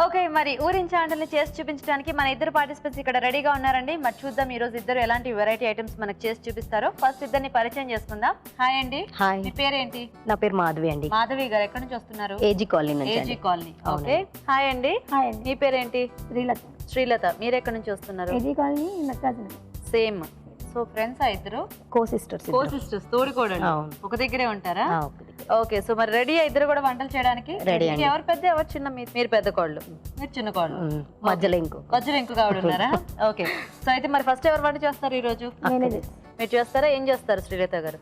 Okay, మరి ఊరించే వంటల్ని చేసి చూపించడానికి మన ఇద్దరు పార్టిసిపెంట్స్ ఇక్కడ రెడీగా ఉన్నారండి. మరి చూద్దాం ఈ రోజు ఇద్దరు ఎలాంటి వెరైటీ ఐటమ్స్ మనకు చేసి చూపిస్తారో. ఫస్ట్ ఇద్దరిని పరిచయం చేసుకుందాం. హాయ్ అండి. హాయ్. మీ పేరేంటి? నా పేరు మాధవి అండి. మాధవి గారు ఎక్కడి నుంచి వస్తున్నారు? ఏజీ కాలనీ నుంచి. AG colony. ఓకే. హాయ్ అండి. హాయ్ అండి. మీ పేరేంటి? శ్రీలత. శ్రీలత. మీరు ఎక్కడి నుంచి వస్తున్నారు? ఏజీ కాలనీ నక్కాజన. సేమ్. సో ఫ్రెండ్స్ ఇద్దరు కో సిస్టర్స్. కో సిస్టర్స్, తోడికోడలు. అవును. ఒక దగ్గరే ఉంటారా? ఒకటి. ఓకే, సో మరి రెడీ ఇద్దరు కూడా వంటలు చేయడానికి? రెడీ అండి. ఎవరు పెద్ద ఎవరు చిన్న? మీరు పెద్ద కోళ్ళు, మీరు చిన్న కోళ్ళు. మధ్యలో ఇంకో మధ్యలో ఇంకొక ఆవిడ ఉన్నారా? ఓకే, సో అయితే మరి ఫస్ట్ ఎవరు వంట చేస్తారు ఈ రోజు? నేనే చేస్తాను. మీరు చేస్తారా? ఏం చేస్తారు శ్రీలత గారు?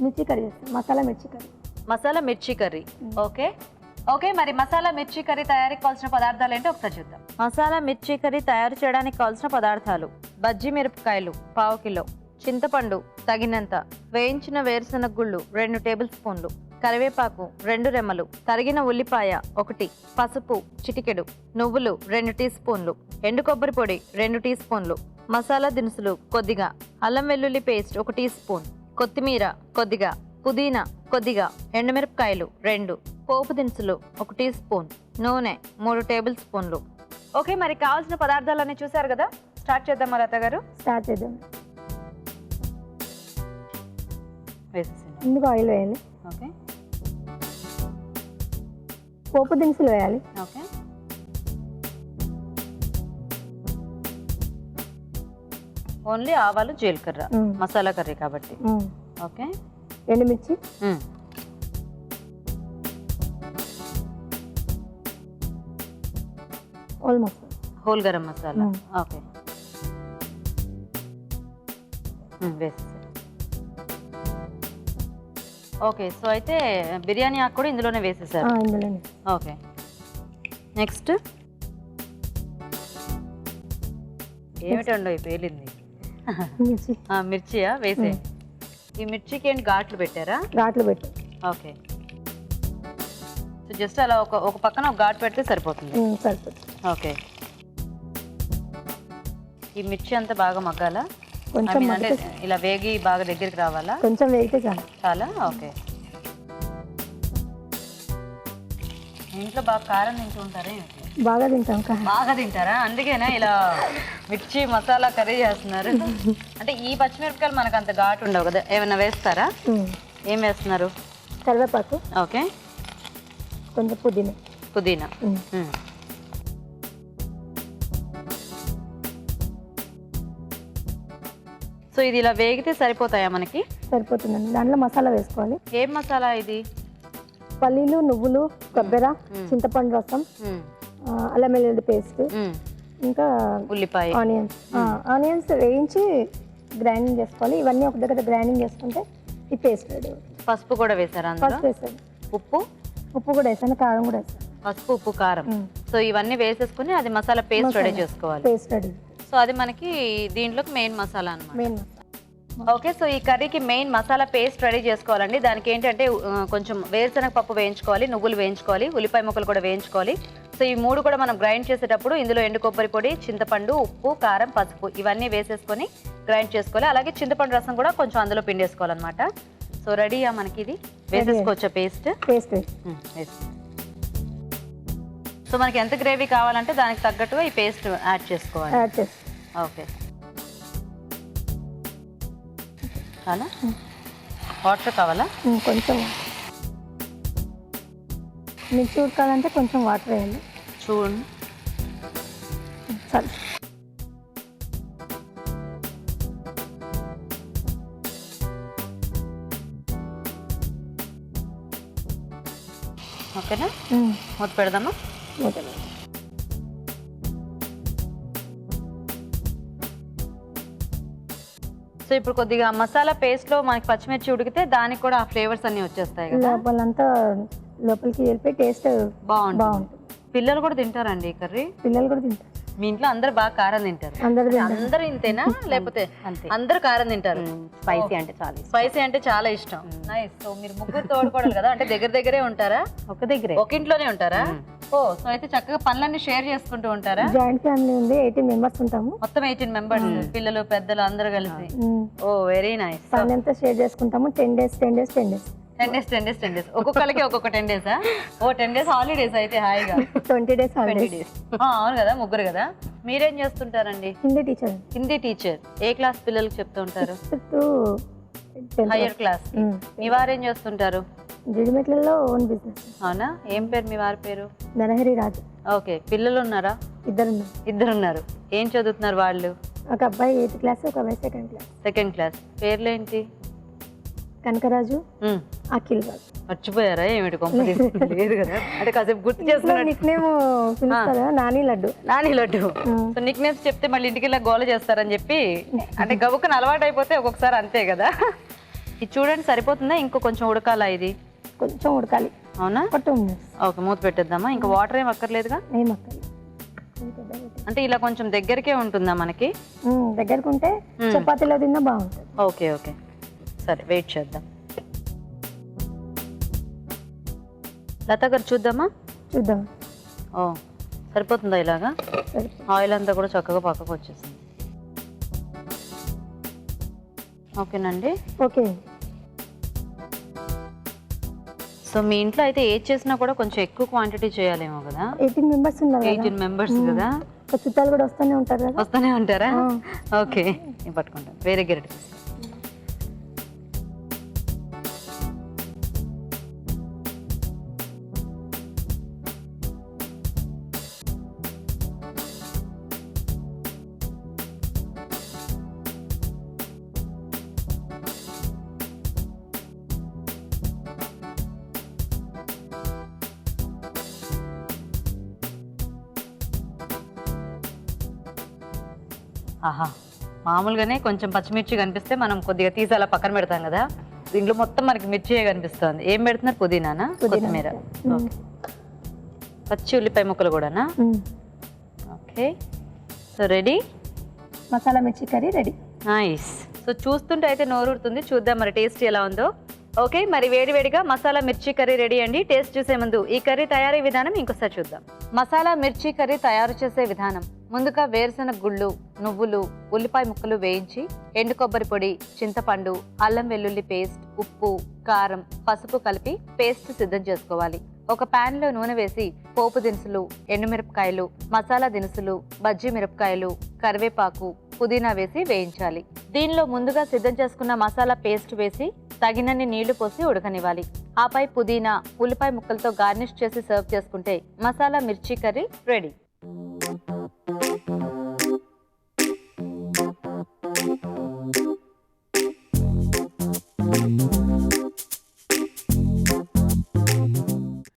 మిర్చి కర్రీ చేస్తాను. మసాలా మిర్చి కర్రీ. మసాలా మిర్చి కర్రీ. ఓకే ఓకే, మరి మసాలా మిర్చి కర్రీ తయారీకి కావాల్సిన పదార్థాలు ఏంటో ఒకసారి చూద్దాం. మసాలా మిర్చి కర్రీ తయారు చేయడానికి కావాల్సిన పదార్థాలు: బజ్జీ మిరపకాయలు పావు కిలో, చింతపండు తగినంత, వేయించిన వేరుశనగ గుళ్ళు 2 టేబుల్ స్పూన్లు, కరివేపాకు 2 రెమ్మలు, తరిగిన ఉల్లిపాయ 1, పసుపు చిటికెడు, నువ్వులు 2 టీ స్పూన్లు, ఎండు కొబ్బరి పొడి 2 టీ స్పూన్లు, మసాలా దినుసులు కొద్దిగా, అల్లం వెల్లుల్లి పేస్ట్ 1 టీ స్పూన్, కొత్తిమీర కొద్దిగా, పుదీనా కొద్దిగా, ఎండుమిరపకాయలు 2, పోపు దినుసులు 1 టీ స్పూన్, నూనె 3 టేబుల్ స్పూన్లు. ఓకే, మరి కావాల్సిన పదార్థాలన్నీ చూసారు కదా, స్టార్ట్ చేద్దామా లత గారు? స్టార్ట్ చేద్దాం. వేసేసింది. ముందుగా ఆయిల్ వేయాలి. ఓకే పోపు దినుసులు వేయాలి. ఓకే ఓన్లీ ఆవాలు జీలకర్ర, మసాలా కర్రీ కాబట్టి. ఓకే, ఎండుమిర్చి, almost whole garam masala. Okay వేసేసి. ఓకే, సో అయితే బిర్యానీ ఆకు కూడా ఇందులోనే వేసేసారు. ఇందులోనే. ఓకే, నెక్స్ట్ ఏమిటండో ఈ పేలింది? మిర్చి. మిర్చియా? వేసే. ఈ మిర్చికి ఏంటి ఘాట్లు పెట్టారా? ఘాట్లు పెట్టు. ఓకే, సో జస్ట్ అలా ఒక పక్కన ఒక ఘాటు పెడితే సరిపోతుంది. సరిపోతుంది. ఓకే, ఈ మిర్చి అంతా బాగా మగ్గాలా? కొంచెం అంటే ఇలా వేగి బాగా దగ్గరికి రావాలా? కొంచెం వేగితే చాలు. చాలా. ఓకే, ఇంట్లో బాగా కారం తింటూ ఉంటారా? బాగా తింటాం. బాగా తింటారా? అందుకేనా ఇలా మిర్చి మసాలా కర్రీ చేస్తున్నారు? అంటే ఈ పచ్చిమిరపకాయలు మనకు అంత ఘాటు ఉండవు కదా, ఏమైనా వేస్తారా? ఏం వేస్తున్నారు? కరివేపాకు. ఓకే, కొంచెం పుదీనా. పుదీనా. సో ఇది ఇలా వేగితే సరిపోతాయా మనకి? సరిపోతుందండి. దాంట్లో మసాలా వేసుకోవాలి. ఏం మసాలా ఇది? పల్లీలు, నువ్వులు, కొబ్బరి, చింతపండు రసం, అల్లం వెల్లుల్లి పేస్ట్, ఇంకా ఉల్లిపాయ, ఆనియన్స్ వేయించి గ్రైండింగ్ చేసుకోవాలి. ఇవన్నీ ఒక దగ్గర గ్రైండింగ్ చేసుకుంటే ఈ పేస్ట్ రెడీ అవుతుంది. పసుపు కూడా వేసారా? పసుపు వేసాను. ఉప్పు కూడా వేసాను, కారం కూడా వేసాను. పసుపు, ఉప్పు, కారం. సో ఇవన్నీ వేసేసుకుని అది మసాలా పేస్ట్ రెడీ చేసుకోవాలి. Paste ready. సో అది మనకి దీంట్లోకి మెయిన్ మసాలా అన్నమాట. మెయిన్. ఓకే, సో ఈ కర్రీకి మెయిన్ మసాలా పేస్ట్ రెడీ చేసుకోవాలండి. దానికి ఏంటంటే కొంచెం వేరుశనగ పప్పు వేయించుకోవాలి, నువ్వులు వేయించుకోవాలి, ఉల్లిపాయ ముక్కలు కూడా వేయించుకోవాలి. సో ఈ 3 కూడా మనం గ్రైండ్ చేసేటప్పుడు ఇందులో ఎండు కొబ్బరి పొడి, చింతపండు, ఉప్పు, కారం, పసుపు ఇవన్నీ వేసేసుకొని గ్రైండ్ చేసుకోవాలి. అలాగే చింతపండు రసం కూడా కొంచెం అందులో పిండేసుకోవాలన్నమాట. సో రెడీయా మనకి? ఇది వేసేసుకోవచ్చా పేస్ట్? పేస్ట్ సో మనకి ఎంత గ్రేవీ కావాలంటే దానికి తగ్గట్టుగా ఈ పేస్ట్ యాడ్ చేసుకోవాలి. ఓకే, చాలా వాటర్ కావాలా? కొంచెం మిర్చి ఉడకాలంటే కొంచెం వాటర్ వేయాలి. చూడండి. సరే. ఓకేనా? మూత పెడదామా? సో ఇప్పుడు కొద్దిగా మసాలా పేస్ట్ లో మనకి పచ్చిమిర్చి ఉడికితే దానికి కూడా ఆ ఫ్లేవర్స్ అన్ని వచ్చేస్తాయి కదా, లోపలంతా లోపలికి వెళ్ళిపోయి టేస్ట్ బాగుంటుంది. పిల్లలు కూడా తింటారండి ఈ కర్రీ? పిల్లలు కూడా తింటారు. మీ ఇంట్లో అందరు బాగా కారం తింటారు? అందరు ఇంతేనా లేకపోతే అందరు కారం తింటారు? స్పైసీ అంటే చాలా ఇష్టం. స్పైసీ అంటే చాలా ఇష్టం. నైస్. సో మీరు ముగ్గురు తోడుకోవడం కదా, అంటే దగ్గరే ఉంటారా? ఒక దగ్గరే, ఒక ఇంట్లోనే ఉంటారా? ఓ, సో అయితే చక్కగా పనులన్నీ షేర్ చేసుకుంటూ ఉంటారా? జాయింట్ ఫ్యామిలీ ఉంది, 18 మెంబర్స్ ఉంటాము. మొత్తం 18 మెంబర్స్, పిల్లలు పెద్దలు అందరూ కలిసి. ఓ వెరీ నైస్. పని అంతా షేర్ చేసుకుంటాము. 10 days. 10 days ఒక్కొక్కరికి ఒక్కొక్క 10 days ఓ 10 days హాలిడేస్ అయితే హాయిగా 20 days 20 హాలిడేస్. days అవును కదా, ముగ్గురు కదా. మీరేం చేస్తుంటారండి? హిందీ టీచర్. హిందీ టీచర్. ఏ క్లాస్ పిల్లలకి చెప్తూ ఉంటారు? 6th to 10th. Higher class. మీ వారు ఏం చేస్తుంటారు? జిడిమెట్లలో ఓన్ బిజినెస్. అవునా, ఏం పేరు మీ వారి పేరు? నరహరి రాజు. ఓకే, పిల్లలు ఉన్నారా? ఇద్దరు ఉన్నారు. ఏం చదువుతున్నారు వాళ్ళు? ఒక అబ్బాయి 8th క్లాస్, ఒక అబ్బాయి 2nd క్లాస్. 2nd class. పేర్లేంటి? కనకరాజు, అఖిల్ రాజు. మర్చిపోయారా ఏమిటి? కొంప లేదు కదా, అంటే కాసేపు గుర్తు చేస్తున్నారు. నిక్ నేమ్ పిలుస్తారా? Nani Laddu. So nicknames చెప్తే మళ్ళీ ఇంటికి ఇలా గోల చేస్తారని చెప్పి, అంటే గబుక్కున అలవాటు అయిపోతే ఒక్కొక్కసారి అంతే కదా. ఇది చూడండి, సరిపోతుందా? ఇంకో కొంచెం ఉడకాలా? ఇది కొంచెం ఉడకాలి. అవునా? ఓకే, మూత పెట్టేద్దామా? ఇంకా వాటర్ ఏం అక్కర్లేదుగా? ఏం అక్కర్లేదు. అంటే ఇలా కొంచెం దగ్గరికే ఉంటుందా మనకి? దగ్గరకు ఉంటే చపాతీలో తిన్నా బాగుంటుంది. ఓకే ఓకే, సరే వెయిట్ చేద్దాం. లత గారు చూద్దామా? చూద్దాం. ఓ సరిపోతుందా ఇలాగా? ఆయిల్ అంతా కూడా చక్కగా పక్కకు వచ్చేసింది. ఓకేనండి. ఓకే. సో మీ ఇంట్లో అయితే ఏది చేసినా కూడా కొంచెం ఎక్కువ క్వాంటిటీ చేయాలేమో కదా? 18 మెంబర్స్ ఉన్నారు. 18 మెంబర్స్ కదా. చుట్టాలు కూడా వస్తూనే ఉంటారు కదా. వస్తూనే ఉంటారా? ఓకే, నేను పట్టుకుంటాను. వేరే గిరెట్ తీసుకో. ఆహా, మామూలుగానే కొంచెం పచ్చిమిర్చి కనిపిస్తే మనం కొద్దిగా తీసి అలా పక్కన పెడతాం కదా. దీంట్లో మొత్తం మనకి మిర్చియే కనిపిస్తుంది. ఏం పెడుతున్నారు? పుదీనానా, కొత్తిమీర, పచ్చి ఉల్లిపాయ ముక్కలు కూడానా? Okay, so ready. మసాలా మిర్చి కర్రీ రెడీ. నైస్. సో చూస్తుంటే అయితే నోరూరుతుంది. చూద్దాం మరి టేస్ట్ ఎలా ఉందో. ఓకే, మరి వేడివేడిగా మసాలా మిర్చి కర్రీ రెడీ అండి. టేస్ట్ చూసే ముందు ఈ కర్రీ తయారీ విధానం ఇంకోసారి చూద్దాం. మసాలా మిర్చి కర్రీ తయారు చేసే విధానం: ముందుగా వేరుశనగ గుళ్ళు, నువ్వులు, ఉల్లిపాయ ముక్కలు వేయించి, ఎండు కొబ్బరి పొడి, చింతపండు, అల్లం వెల్లుల్లి పేస్ట్, ఉప్పు, కారం, పసుపు కలిపి పేస్ట్ సిద్ధం చేసుకోవాలి. ఒక పాన్ లో నూనె వేసి పోపు దినుసులు, ఎండుమిరపకాయలు, మసాలా దినుసులు, బజ్జీ మిరపకాయలు, కరివేపాకు, పుదీనా వేసి వేయించాలి. దీనిలో ముందుగా సిద్ధం చేసుకున్న మసాలా పేస్ట్ వేసి తగినన్ని నీళ్లు పోసి ఉడకనివ్వాలి. ఆపై పుదీనా, ఉల్లిపాయ ముక్కలతో గార్నిష్ చేసి సర్వ్ చేసుకుంటే మసాలా మిర్చి కర్రీ రెడీ.